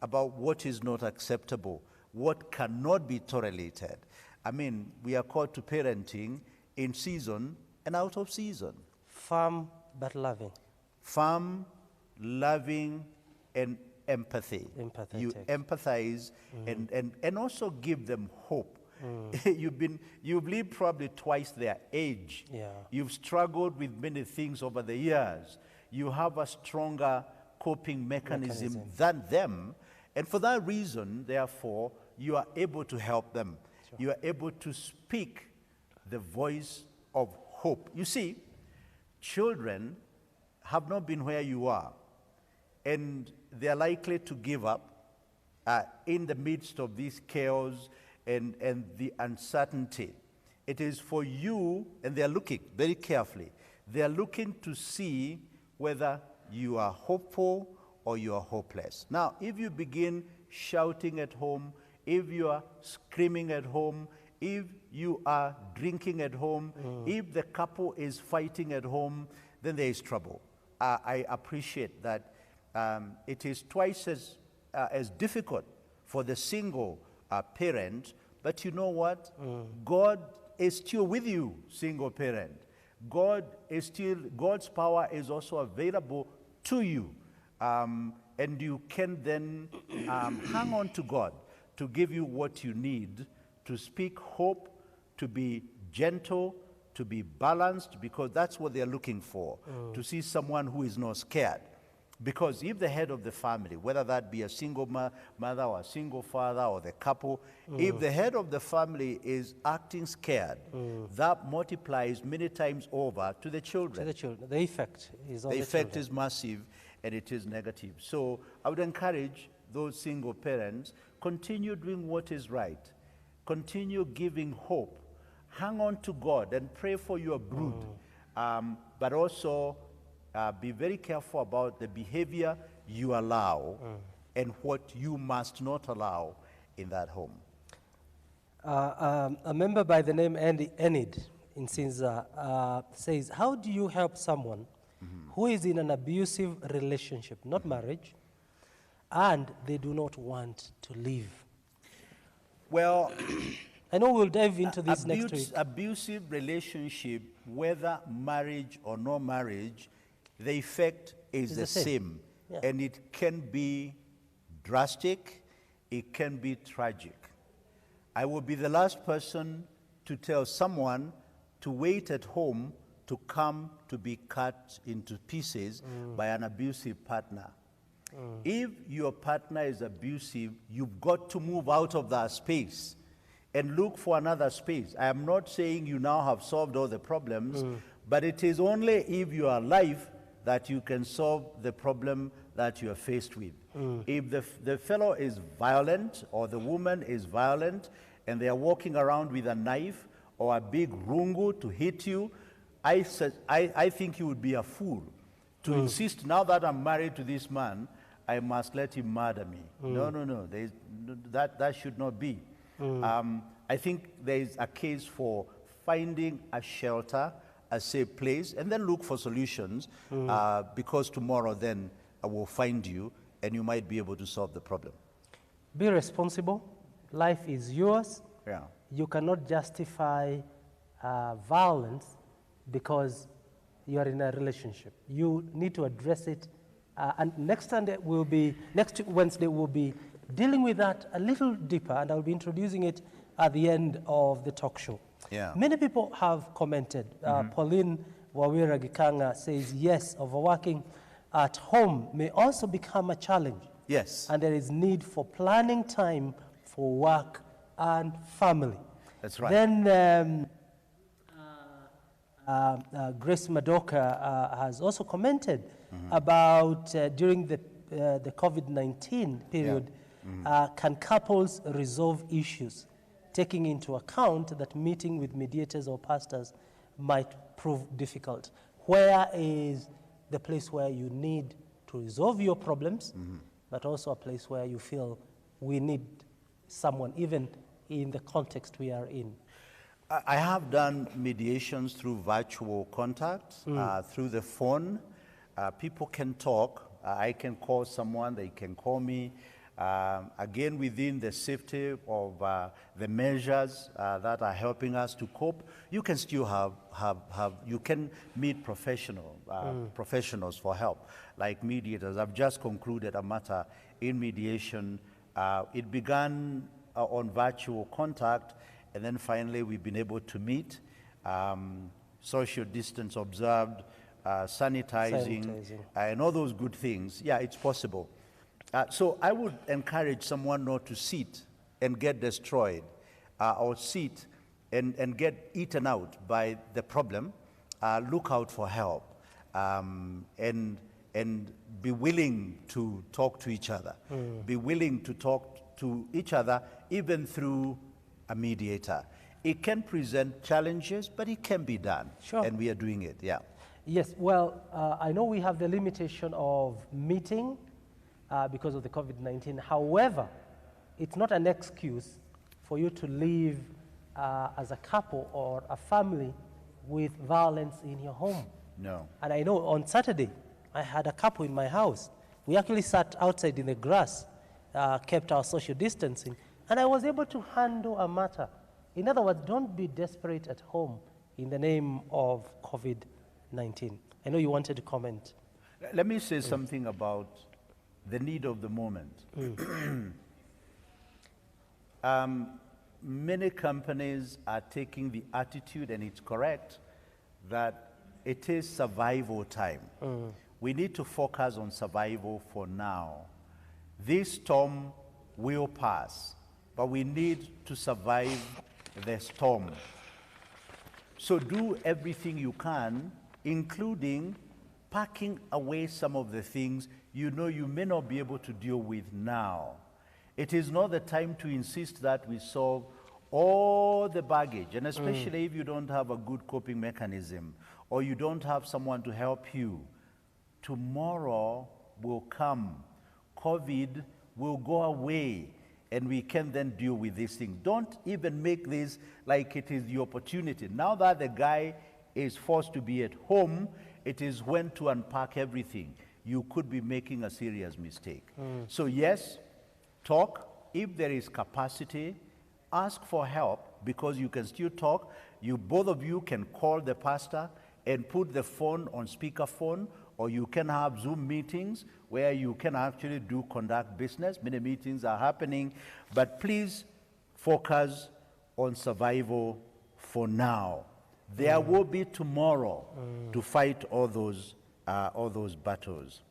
about what is not acceptable, what cannot be tolerated. I mean, we are called to parenting in season and out of season. Firm but loving. Firm, loving, and empathy. Empathetic. You empathize and also give them hope. You've lived probably twice their age. Yeah. You've struggled with many things over the years. You have a stronger coping mechanism than them. And for that reason, therefore, you are able to help them. Sure. You are able to speak the voice of hope. You see, children have not been where you are, and they're likely to give up in the midst of this chaos and the uncertainty. It is for you, and they're looking very carefully. They're looking to see whether you are hopeful or you are hopeless. Now, if you begin shouting at home, if you are screaming at home, if you are drinking at home, if the couple is fighting at home, then there is trouble. I appreciate that it is twice as difficult for the single parent, but you know what? God is still with you, single parent. God's power is also available to you. And you can then hang on to God to give you what you need, to speak hope, to be gentle, to be balanced, because that's what they're looking for, to see someone who is not scared. Because if the head of the family, whether that be a single mother or a single father or the couple, if the head of the family is acting scared, that multiplies many times over to the children. To the children. The effect is on the effect children. is massive, and it is negative. So I would encourage those single parents, continue doing what is right. Continue giving hope. Hang on to God and pray for your brood. But also be very careful about the behavior you allow and what you must not allow in that home. A member by the name Enid in Sinza says, how do you help someone who is in an abusive relationship, not marriage, and they do not want to leave? Well, I know we'll dive into this next week. Abusive relationship, whether marriage or no marriage, the effect is the same. Yeah. And it can be drastic, it can be tragic. I will be the last person to tell someone to wait at home to come to be cut into pieces by an abusive partner. If your partner is abusive, you've got to move out of that space and look for another space. I am not saying you now have solved all the problems, but it is only if you are alive that you can solve the problem that you are faced with. If the fellow is violent or the woman is violent and they are walking around with a knife or a big rungu to hit you, I think you would be a fool to insist, now that I'm married to this man, I must let him murder me. No. That should not be. I think there is a case for finding a shelter, a safe place, and then look for solutions, because tomorrow then I will find you and you might be able to solve the problem. Be responsible. Life is yours. Yeah. You cannot justify violence because you are in a relationship. You need to address it. And next Wednesday we'll be dealing with that a little deeper, and I'll be introducing it at the end of the talk show. Yeah. Many people have commented. Pauline Wawira Gikanga says, yes, overworking at home may also become a challenge. Yes. And there is need for planning time for work and family. That's right. Then Grace Madoka has also commented about during the COVID-19 period, can couples resolve issues, taking into account that meeting with mediators or pastors might prove difficult? Where is the place where you need to resolve your problems, but also a place where you feel we need someone, even in the context we are in? I have done mediations through virtual contact, through the phone. People can talk. I can call someone, they can call me. Again, within the safety of the measures that are helping us to cope, you can still you can meet professionals for help, like mediators. I've just concluded a matter in mediation. It began on virtual contact, and then finally we've been able to meet, social distance observed, sanitizing, and all those good things. Yeah, it's possible. So I would encourage someone not to sit and get destroyed, or sit and get eaten out by the problem. Look out for help, and be willing to talk to each other. Be willing to talk to each other even through a mediator. It can present challenges, but it can be done. Sure. And we are doing it, yeah. Yes, well, I know we have the limitation of meeting because of the COVID-19. However, it's not an excuse for you to live as a couple or a family with violence in your home. No. And I know on Saturday, I had a couple in my house. We actually sat outside in the grass, kept our social distancing, and I was able to handle a matter. In other words, don't be desperate at home in the name of COVID-19. I know you wanted to comment. Let me say something about the need of the moment. Many companies are taking the attitude, and it's correct, that it is survival time. We need to focus on survival for now. This storm will pass, but we need to survive the storm. So do everything you can, including packing away some of the things you know you may not be able to deal with now. It is not the time to insist that we solve all the baggage, and especially if you don't have a good coping mechanism or you don't have someone to help you. Tomorrow will come. COVID will go away, and we can then deal with this thing. Don't even make this like it is the opportunity. Now that the guy is forced to be at home, it is when to unpack everything. You could be making a serious mistake. So yes, talk. If there is capacity, ask for help, because you can still talk. Both of you can call the pastor and put the phone on speakerphone, or you can have Zoom meetings where you can actually conduct business. Many meetings are happening, but please focus on survival for now. There will be tomorrow to fight all those battles.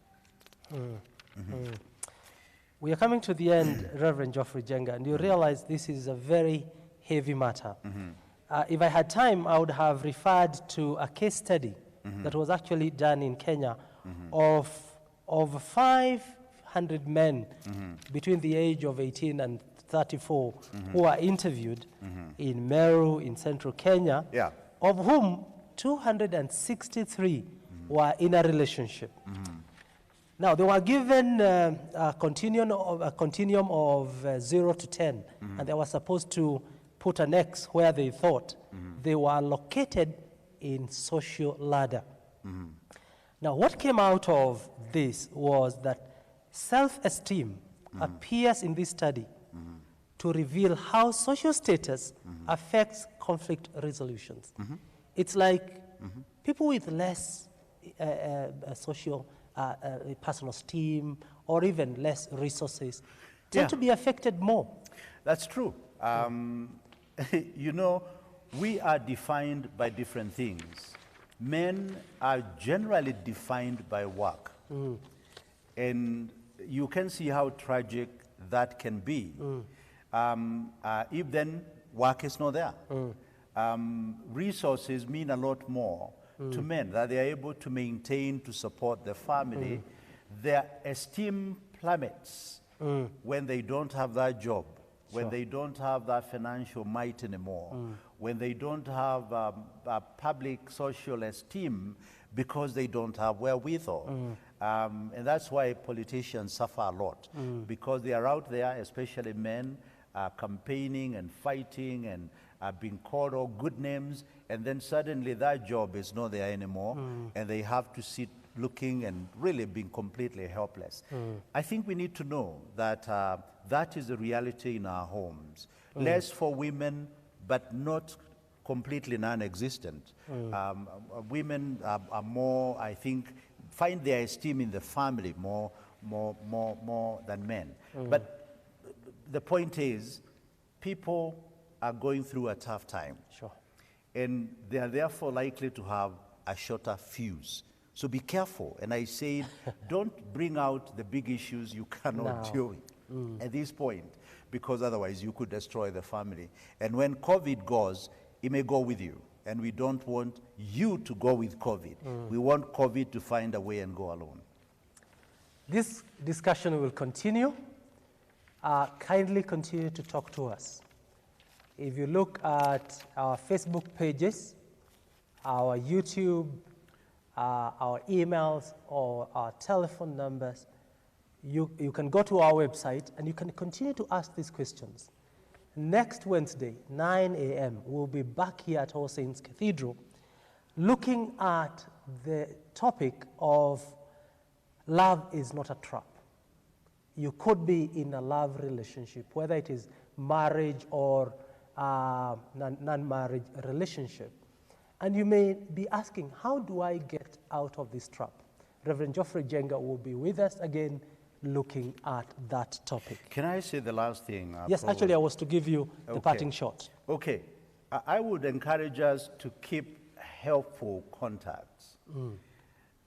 We are coming to the end, Reverend Geoffrey Jenga, and you realize this is a very heavy matter. If I had time, I would have referred to a case study that was actually done in Kenya of 500 men between the age of 18 and 34 who are interviewed in Meru in central Kenya, of whom 263 were in a relationship. Now, they were given a continuum of 0 to 10, and they were supposed to put an X where they thought they were located in social ladder. Now, what came out of this was that self-esteem appears in this study to reveal how social status affects conflict resolutions. It's like people with less social personal esteem or even less resources tend to be affected more. That's true. You know, we are defined by different things. Men are generally defined by work. And you can see how tragic that can be. If then work is not there. Resources mean a lot more to men, that they are able to maintain, to support the family. Their esteem plummets when they don't have that job, when they don't have that financial might anymore, when they don't have a public social esteem because they don't have wherewithal. And that's why politicians suffer a lot, because they are out there, especially men, campaigning and fighting and being called all good names, and then suddenly that job is not there anymore, and they have to sit looking and really being completely helpless. I think we need to know that that is the reality in our homes. Less for women, but not completely non-existent. Women are more, I think, find their esteem in the family more than men. But the point is, people are going through a tough time. Sure. And they are therefore likely to have a shorter fuse. So be careful. And I say, don't bring out the big issues you cannot No. deal with at this point, because otherwise you could destroy the family. And when COVID goes, it may go with you. And we don't want you to go with COVID. We want COVID to find a way and go alone. This discussion will continue. Kindly continue to talk to us. If you look at our Facebook pages, our YouTube, our emails, or our telephone numbers, you can go to our website and you can continue to ask these questions. Next Wednesday, 9 a.m., we'll be back here at All Saints Cathedral looking at the topic of love is not a trap. You could be in a love relationship, whether it is marriage or non-marriage relationship. And you may be asking, how do I get out of this trap? Reverend Geoffrey Jenga will be with us again looking at that topic. Can I say the last thing? Yes, Provost? actually I was to give you the parting shot. Okay. I would encourage us to keep helpful contacts.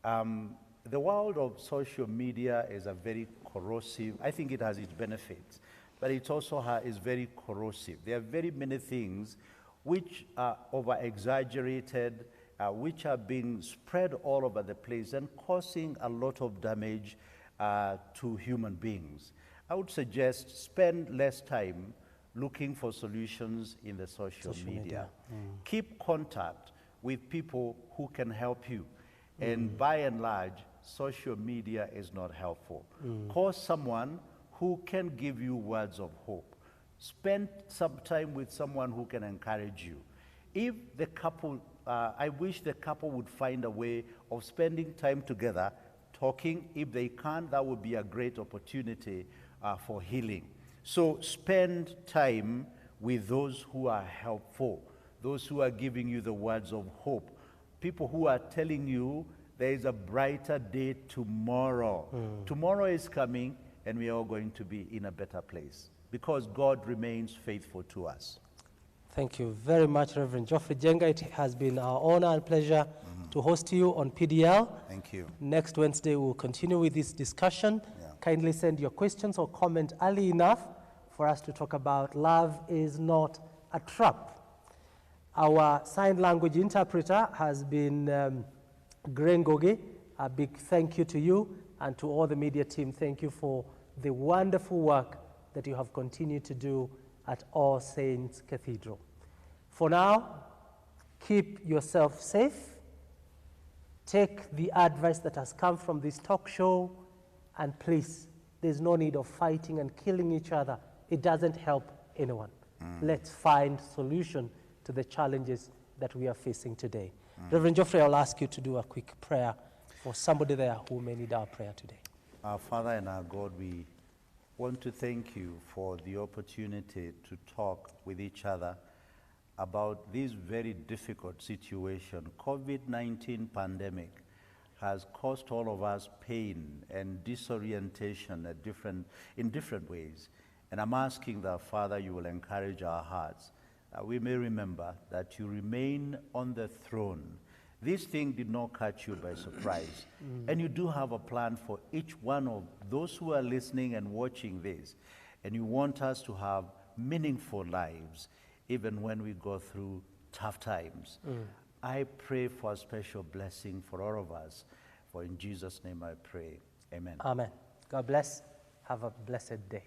The world of social media is a very corrosive, I think it has its benefits, but it also is very corrosive. There are very many things which are over-exaggerated, which are being spread all over the place and causing a lot of damage to human beings. I would suggest spend less time looking for solutions in the social media. Keep contact with people who can help you. And by and large, social media is not helpful. Call someone who can give you words of hope. Spend some time with someone who can encourage you. If the couple, I wish the couple would find a way of spending time together, talking. If they can't, that would be a great opportunity for healing. So spend time with those who are helpful, those who are giving you the words of hope, people who are telling you there is a brighter day tomorrow. Tomorrow is coming and we are all going to be in a better place because God remains faithful to us. Thank you very much, Reverend Geoffrey Jenga. It has been our honor and pleasure to host you on PDL. Thank you. Next Wednesday, we'll continue with this discussion. Kindly send your questions or comment early enough for us to talk about love is not a trap. Our sign language interpreter has been Grengogi. A big thank you to you and to all the media team. Thank you for the wonderful work that you have continued to do at All Saints Cathedral. For now, keep yourself safe. Take the advice that has come from this talk show, and please, there's no need of fighting and killing each other. It doesn't help anyone. Let's find solution to the challenges that we are facing today. Reverend Geoffrey, I'll ask you to do a quick prayer for somebody there who may need our prayer today. Our Father and our God, we want to thank you for the opportunity to talk with each other about this very difficult situation. COVID-19 pandemic has caused all of us pain and disorientation in different ways. And I'm asking that, Father, you will encourage our hearts, that we may remember that you remain on the throne. This thing did not catch you by surprise. And you do have a plan for each one of those who are listening and watching this. And you want us to have meaningful lives, even when we go through tough times. I pray for a special blessing for all of us. For in Jesus' name I pray. Amen. Amen. God bless. Have a blessed day.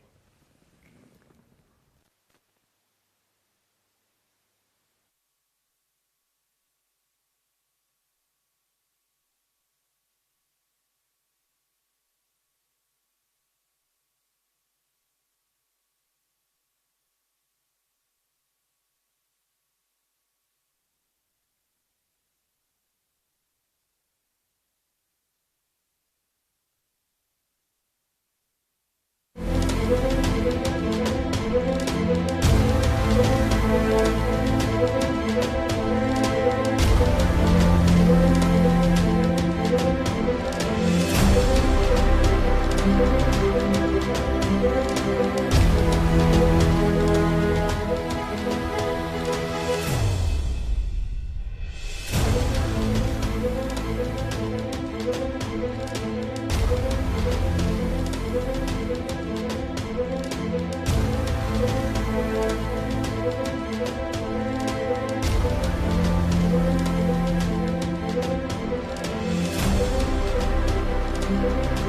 you.